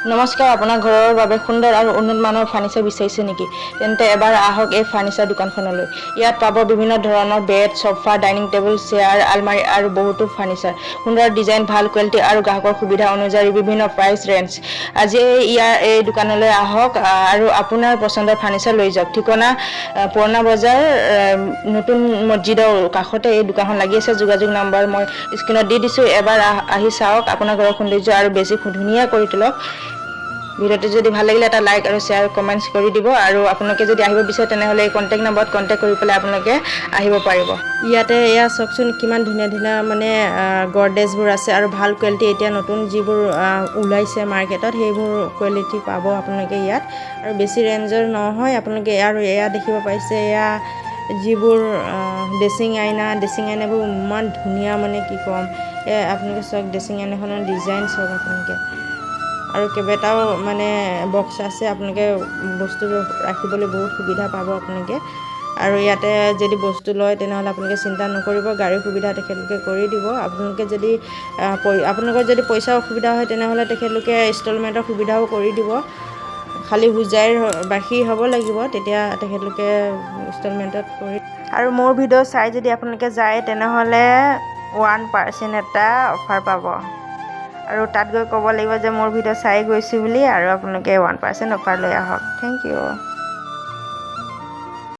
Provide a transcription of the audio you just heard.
নমস্কাৰ, আপোনাৰ ঘৰৰ বাবে সুন্দৰ আৰু উন্নত মানৰ ফাৰ্নিচাৰ বিচাৰিছে নেকি? তেন্তে এবাৰ আহক এই ফাৰ্নিচাৰ দোকানখনলৈ। ইয়াত পাব বিভিন্ন ধৰণৰ বেড, সোফা, ডাইনিং টেবুল, চেয়াৰ, আলমাৰী আৰু বহুতো ফাৰ্নিচাৰ। সুন্দৰ ডিজাইন, ভাল কোৱালিটি আৰু গ্ৰাহকৰ সুবিধা অনুযায়ী বিভিন্ন প্ৰাইচ ৰেঞ্জ। আজি এই দোকানলৈ আহক আৰু আপোনাৰ পচন্দৰ ফাৰ্নিচাৰ লৈ যাওক। ঠিকনা পুৰণা বজাৰ, নতুন মছজিদৰ কাষতে এই দোকানখন লাগি আছে। যোগাযোগ নম্বৰ মই স্ক্ৰীনত দি দিছোঁ। এবাৰ আহি চাওক, আপোনাৰ ঘৰৰ সৌন্দৰ্য আৰু বেছি ধুনীয়া কৰি তোলক। ভিডিঅ'টো যদি ভাল লাগিলে এটা লাইক আৰু শ্বেয়াৰ কমেণ্টছ কৰি দিব আৰু আপোনালোকে যদি আহিব বিচাৰে তেনেহ'লে এই কণ্টেক্ট নম্বৰত কণ্টেক্ট কৰি পেলাই আপোনালোকে আহিব পাৰিব। ইয়াতে এয়া চাওকচোন কিমান ধুনীয়া ধুনীয়া মানে গডৰেজবোৰ আছে আৰু ভাল কোৱালিটি। এতিয়া নতুন যিবোৰ ওলাইছে মাৰ্কেটত সেইবোৰ কোৱালিটি পাব আপোনালোকে ইয়াত আৰু বেছি ৰেঞ্জৰ নহয়। আপোনালোকে আৰু এয়া দেখিব পাইছে, এয়া যিবোৰ ড্ৰেছিং আইনাবোৰ ইমান ধুনীয়া, মানে কি ক'ম। আপোনালোকে চাওক ড্ৰেছিং আইনাখনৰ ডিজাইন চাওক আপোনালোকে, আৰু কেইবাটাও মানে বক্স আছে। আপোনালোকে বস্তু ৰাখিবলৈ বহুত সুবিধা পাব আপোনালোকে। আৰু ইয়াতে যদি বস্তু লয় তেনেহ'লে আপোনালোকে চিন্তা নকৰিব, গাড়ীৰ সুবিধা তেখেতলোকে কৰি দিব। আপোনালোকৰ যদি পইচাৰ অসুবিধা হয় তেনেহ'লে তেখেতলোকে ইনষ্টলমেণ্টৰ সুবিধাও কৰি দিব। খালি হোজাইৰ বাসী হ'ব লাগিব, তেতিয়া তেখেতলোকে ইনষ্টলমেণ্টত কৰি। আৰু মোৰ ভিডিঅ' চাই যদি আপোনালোকে যায় তেনেহ'লে 1% এটা অফাৰ পাব। আৰু তাত গৈ ক'ব লাগিব যে মোৰ ভিডিঅ' চাই গৈছোঁ বুলি, আৰু আপোনালোকে 1% অফাৰ লৈ আহক। Thank U.